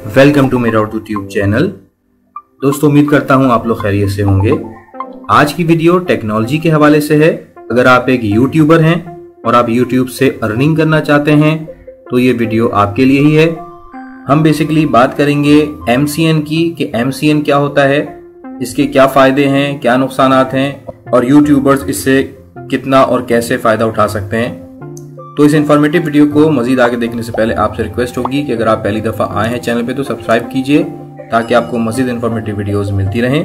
Welcome to मेरा YouTube channel. दोस्तों, उम्मीद करता हूं आप लोग खैरियत से होंगे। आज की वीडियो टेक्नोलॉजी के हवाले से है। अगर आप एक यूट्यूबर हैं और आप यूट्यूब से अर्निंग करना चाहते हैं तो ये वीडियो आपके लिए ही है। हम बेसिकली बात करेंगे MCN की कि MCN क्या होता है, इसके क्या फायदे हैं, क्या नुकसानात हैं और यूट्यूबर्स इससे कितना और कैसे फायदा उठा सकते हैं। तो इस इन्फॉर्मेटिव वीडियो को मजीद आगे देखने से पहले आपसे रिक्वेस्ट होगी कि अगर आप पहली दफा आए हैं चैनल पे तो सब्सक्राइब कीजिए ताकि आपको मजीद इन्फॉर्मेटिव वीडियोस मिलती रहें।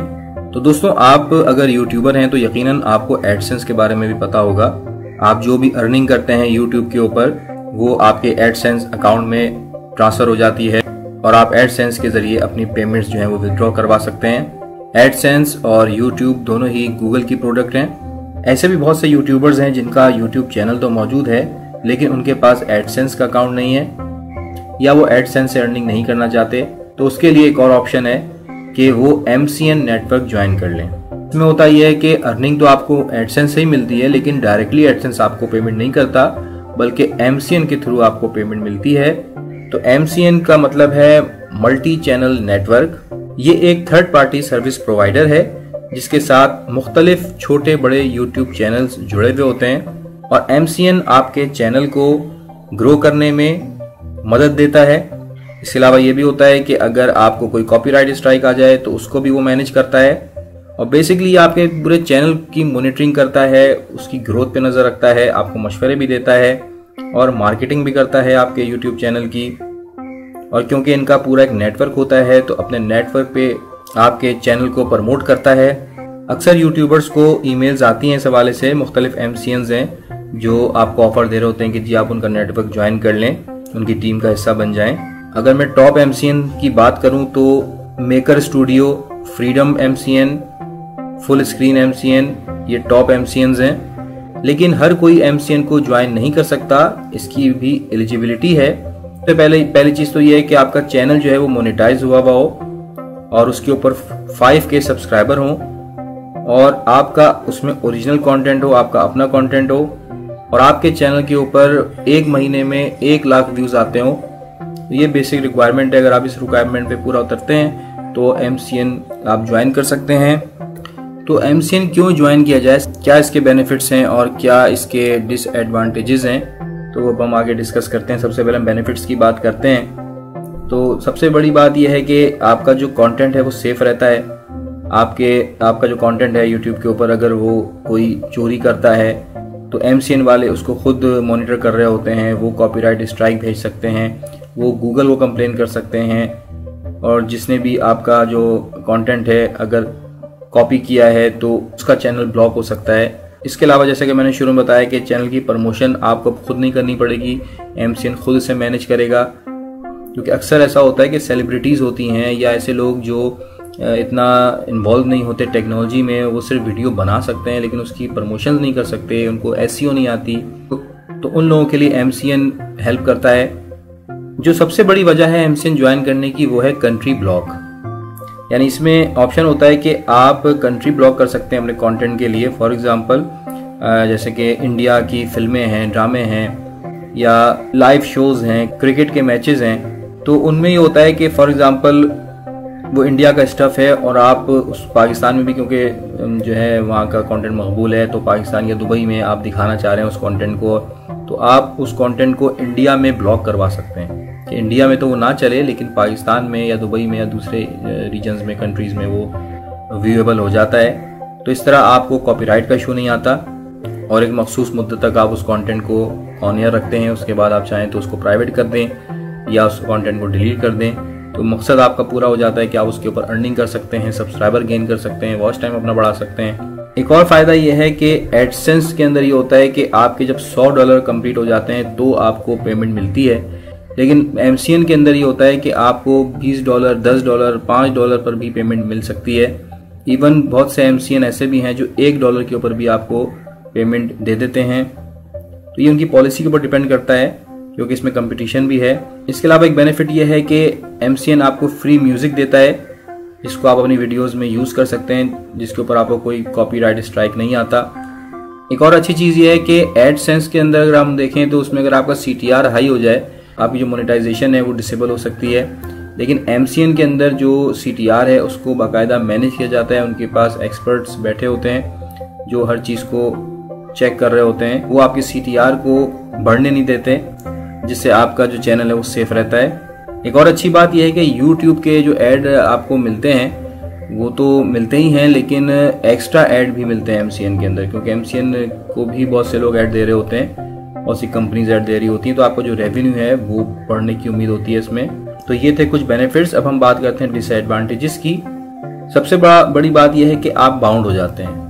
तो दोस्तों, आप अगर यूट्यूबर हैं तो यकीनन आपको एडसेंस के बारे में भी पता होगा। आप जो भी अर्निंग करते हैं यूट्यूब के ऊपर वो आपके एडसेंस अकाउंट में ट्रांसफर हो जाती है और आप एडसेंस के जरिए अपनी पेमेंट्स जो है वो विदड्रॉ करवा सकते हैं। एडसेंस और यूट्यूब दोनों ही गूगल की प्रोडक्ट हैं। ऐसे भी बहुत से यूट्यूबर्स हैं जिनका यूट्यूब चैनल तो मौजूद है लेकिन उनके पास एडसेंस का अकाउंट नहीं है या वो एडसेंस से अर्निंग नहीं करना चाहते। तो उसके लिए एक और ऑप्शन है कि वो MCN नेटवर्क ज्वाइन कर लें। इसमें होता यह है कि अर्निंग तो आपको एडसेंस से ही मिलती है लेकिन डायरेक्टली एडसेंस आपको पेमेंट नहीं करता बल्कि MCN के थ्रू आपको पेमेंट मिलती है। तो MCN का मतलब है मल्टी चैनल नेटवर्क। ये एक थर्ड पार्टी सर्विस प्रोवाइडर है जिसके साथ मुख्तलिफ छोटे बड़े यूट्यूब चैनल्स जुड़े हुए होते हैं और MCN आपके चैनल को ग्रो करने में मदद देता है। इसके अलावा ये भी होता है कि अगर आपको कोई कॉपीराइट स्ट्राइक आ जाए तो उसको भी वो मैनेज करता है और बेसिकली आपके पूरे चैनल की मॉनिटरिंग करता है, उसकी ग्रोथ पे नजर रखता है, आपको मशवरे भी देता है और मार्केटिंग भी करता है आपके यूट्यूब चैनल की। और क्योंकि इनका पूरा एक नेटवर्क होता है तो अपने नेटवर्क पे आपके चैनल को प्रमोट करता है। अक्सर यूट्यूबर्स को ईमेल्स आती हैं इस हवाले से, मुख्तलिफ MCNs हैं जो आपको ऑफर दे रहे होते हैं कि जी आप उनका नेटवर्क ज्वाइन कर लें, उनकी टीम का हिस्सा बन जाएं। अगर मैं टॉप MCN की बात करूं तो maker studio, freedom MCN, full screen MCN, ये टॉप MCNs हैं। लेकिन हर कोई MCN को ज्वाइन नहीं कर सकता, इसकी भी एलिजिबिलिटी है। तो पहली चीज तो ये है कि आपका चैनल जो है वो मोनेटाइज हुआ हो और उसके ऊपर 5K सब्सक्राइबर हो और आपका उसमें ओरिजिनल कंटेंट हो, आपका अपना कंटेंट हो और आपके चैनल के ऊपर एक महीने में 1 लाख व्यूज आते हो। ये बेसिक रिक्वायरमेंट है। अगर आप इस रिक्वायरमेंट पे पूरा उतरते हैं तो MCN आप ज्वाइन कर सकते हैं। तो MCN क्यों ज्वाइन किया जाए, क्या इसके बेनिफिट्स हैं और क्या इसके डिसएडवांटेजेस हैं, तो अब हम आगे डिस्कस करते हैं। सबसे पहले हम बेनिफिट्स की बात करते हैं। तो सबसे बड़ी बात यह है कि आपका जो कंटेंट है वो सेफ रहता है। आपका जो कंटेंट है यूट्यूब के ऊपर अगर वो कोई चोरी करता है तो MCN वाले उसको खुद मॉनिटर कर रहे होते हैं, वो कॉपीराइट स्ट्राइक भेज सकते हैं, वो गूगल को कंप्लेन कर सकते हैं और जिसने भी आपका जो कंटेंट है अगर कॉपी किया है तो उसका चैनल ब्लॉक हो सकता है। इसके अलावा जैसे कि मैंने शुरू में बताया कि चैनल की प्रमोशन आपको खुद नहीं करनी पड़ेगी, MCN खुद से मैनेज करेगा। क्योंकि अक्सर ऐसा होता है कि सेलिब्रिटीज़ होती हैं या ऐसे लोग जो इतना इन्वॉल्व नहीं होते टेक्नोलॉजी में, वो सिर्फ वीडियो बना सकते हैं लेकिन उसकी प्रमोशन नहीं कर सकते, उनको SEO नहीं आती। तो उन लोगों के लिए MCN हेल्प करता है। जो सबसे बड़ी वजह है MCN ज्वाइन करने की वो है कंट्री ब्लॉक। यानी इसमें ऑप्शन होता है कि आप कंट्री ब्लॉक कर सकते हैं अपने कंटेंट के लिए। फॉर एग्जांपल जैसे कि इंडिया की फिल्में हैं, ड्रामे हैं या लाइव शोज हैं, क्रिकेट के मैचेस हैं, तो उनमें ये होता है कि फॉर एग्जांपल वो इंडिया का स्टफ है और आप उस पाकिस्तान में भी क्योंकि जो है वहाँ का कंटेंट मकबूल है तो पाकिस्तान या दुबई में आप दिखाना चाह रहे हैं उस कंटेंट को, तो आप उस कंटेंट को इंडिया में ब्लॉक करवा सकते हैं कि इंडिया में तो वो ना चले लेकिन पाकिस्तान में या दुबई में या दूसरे रीजन्स में, कंट्रीज में वो व्यूएबल हो जाता है। तो इस तरह आपको कॉपीराइट का इशू नहीं आता और एक मखसूस मुद्दत तक आप उस कंटेंट को ऑन एयर रखते हैं। उसके बाद आप चाहें तो उसको प्राइवेट कर दें या उस कंटेंट को डिलीट कर दें। तो मकसद आपका पूरा हो जाता है कि आप उसके ऊपर अर्निंग कर सकते हैं, सब्सक्राइबर गेन कर सकते हैं, वॉच टाइम अपना बढ़ा सकते हैं। एक और फायदा ये है कि एडसेंस के अंदर ये होता है कि आपके जब $100 कंप्लीट हो जाते हैं तो आपको पेमेंट मिलती है। लेकिन MCN के अंदर ये होता है कि आपको $20, $10, $5 पर भी पेमेंट मिल सकती है। इवन बहुत से MCN ऐसे भी हैं जो $1 के ऊपर भी आपको पेमेंट दे देते हैं। तो ये उनकी पॉलिसी के ऊपर डिपेंड करता है क्योंकि इसमें कंपटीशन भी है। इसके अलावा एक बेनिफिट ये है कि MCN आपको फ्री म्यूजिक देता है जिसको आप अपनी वीडियोस में यूज कर सकते हैं, जिसके ऊपर आपको कोई कॉपीराइट स्ट्राइक नहीं आता। एक और अच्छी चीज ये है कि एडसेंस के अंदर अगर हम देखें तो उसमें अगर आपका CTR हाई हो जाए, आपकी जो मोनेटाइजेशन है वो डिसेबल हो सकती है। लेकिन MCN के अंदर जो CTR है उसको बाकायदा मैनेज किया जाता है। उनके पास एक्सपर्ट्स बैठे होते हैं जो हर चीज़ को चेक कर रहे होते हैं। वो आपकी CTR को बढ़ने नहीं देते, जिससे आपका जो चैनल है वो सेफ रहता है। एक और अच्छी बात यह है कि YouTube के जो ऐड आपको मिलते हैं वो तो मिलते ही हैं, लेकिन एक्स्ट्रा ऐड भी मिलते हैं MCN के अंदर, क्योंकि MCN को भी बहुत से लोग ऐड दे रहे होते हैं, बहुत सी कंपनीज ऐड दे रही होती हैं, तो आपको जो रेवेन्यू है वो बढ़ने की उम्मीद होती है इसमें। तो ये थे कुछ बेनिफिट्स। अब हम बात करते हैं डिसएडवांटेजेस की। सबसे बड़ी बात यह है कि आप बाउंड हो जाते हैं,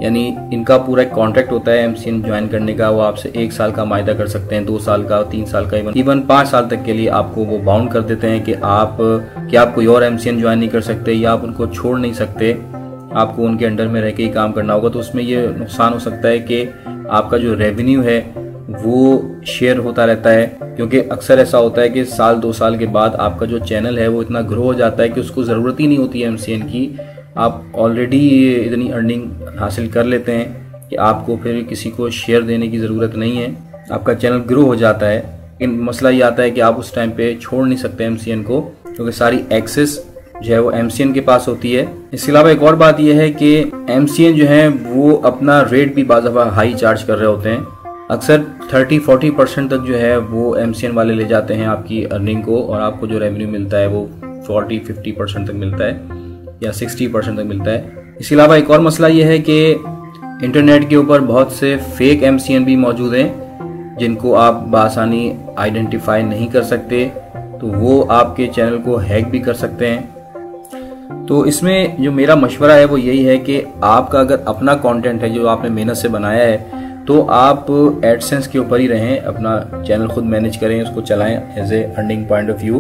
यानी इनका पूरा एक कॉन्ट्रैक्ट होता है MCN ज्वाइन करने का। वो आपसे 1 साल का मायदा कर सकते हैं, 2 साल का, 3 साल का, इवन 5 साल तक के लिए आपको वो बाउंड कर देते हैं कि आप कोई और MCN ज्वाइन नहीं कर सकते या आप उनको छोड़ नहीं सकते, आपको उनके अंडर में रह के ही काम करना होगा। तो उसमें ये नुकसान हो सकता है कि आपका जो रेवेन्यू है वो शेयर होता रहता है, क्योंकि अक्सर ऐसा होता है कि 1-2 साल के बाद आपका जो चैनल है वो इतना ग्रो हो जाता है कि उसको ज़रूरत ही नहीं होती है MCN की। आप ऑलरेडी इतनी अर्निंग हासिल कर लेते हैं कि आपको फिर किसी को शेयर देने की ज़रूरत नहीं है, आपका चैनल ग्रो हो जाता है। लेकिन मसला ये आता है कि आप उस टाइम पे छोड़ नहीं सकते MCN को, क्योंकि सारी एक्सेस जो है वो MCN के पास होती है। इसके अलावा एक और बात यह है कि MCN जो है वो अपना रेट भी बाज़ दफ़ा हाई चार्ज कर रहे होते हैं। अक्सर 30-40% तक जो है वो MCN वाले ले जाते हैं आपकी अर्निंग को, और आपको जो रेवेन्यू मिलता है वो 40-50% तक मिलता है या 60% तक मिलता है। इसके अलावा एक और मसला ये है कि इंटरनेट के ऊपर बहुत से फेक MCN भी मौजूद हैं जिनको आप बासानी आइडेंटिफाई नहीं कर सकते, तो वो आपके चैनल को हैक भी कर सकते हैं। तो इसमें जो मेरा मशवरा है वो यही है कि आपका अगर अपना कंटेंट है जो आपने मेहनत से बनाया है, तो आप एडसेंस के ऊपर ही रहें, अपना चैनल खुद मैनेज करें, उसको चलाएं as a earning point of view.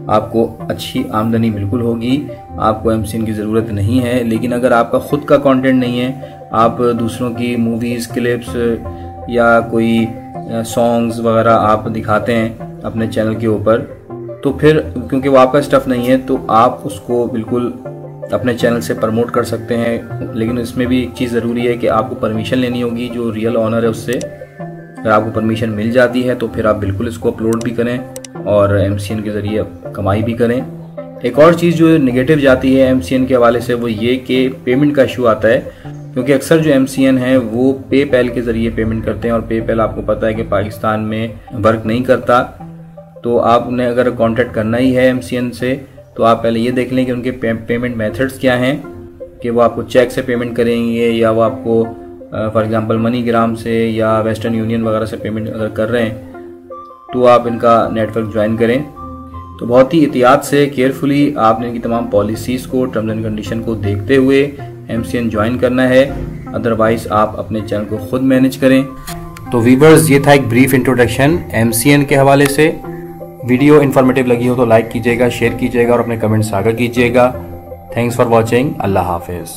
आपको अच्छी आमदनी बिल्कुल होगी, आपको MCN की ज़रूरत नहीं है। लेकिन अगर आपका खुद का कंटेंट नहीं है, आप दूसरों की मूवीज़, क्लिप्स या कोई सॉन्ग्स वगैरह आप दिखाते हैं अपने चैनल के ऊपर, तो फिर क्योंकि वो आपका स्टफ नहीं है तो आप उसको बिल्कुल अपने चैनल से प्रमोट कर सकते हैं। लेकिन इसमें भी एक चीज़ ज़रूरी है कि आपको परमिशन लेनी होगी जो रियल ऑनर है उससे। अगर आपको परमिशन मिल जाती है तो फिर आप बिल्कुल इसको अपलोड भी करें और MCN के ज़रिए कमाई भी करें। एक और चीज़ जो नेगेटिव जाती है MCN के हवाले से वो ये कि पेमेंट का इशू आता है, क्योंकि अक्सर जो MCN है वो पेपैल के ज़रिए पेमेंट करते हैं, और पेपैल आपको पता है कि पाकिस्तान में वर्क नहीं करता। तो आपने अगर कॉन्टैक्ट करना ही है MCN से तो आप पहले ये देख लें कि उनके पेमेंट मेथड्स क्या हैं, कि वो आपको चेक से पेमेंट करेंगे या वो आपको फॉर एग्जांपल मनीग्राम से या वेस्टर्न यूनियन वगैरह से पेमेंट अगर कर रहे हैं तो आप इनका नेटवर्क ज्वाइन करें। तो बहुत ही एहतियात से, केयरफुली आपने इनकी तमाम पॉलिसीज़ को, टर्म्स एंड कंडीशन को देखते हुए MCN ज्वाइन करना है, अदरवाइज आप अपने चैनल को खुद मैनेज करें। तो वीवर्स, ये था एक ब्रीफ इंट्रोडक्शन MCN के हवाले से। वीडियो इन्फॉर्मेटिव लगी हो तो लाइक कीजिएगा, शेयर कीजिएगा और अपने कमेंट्स आगे कीजिएगा। Thanks for watching. अल्लाह हाफिज़।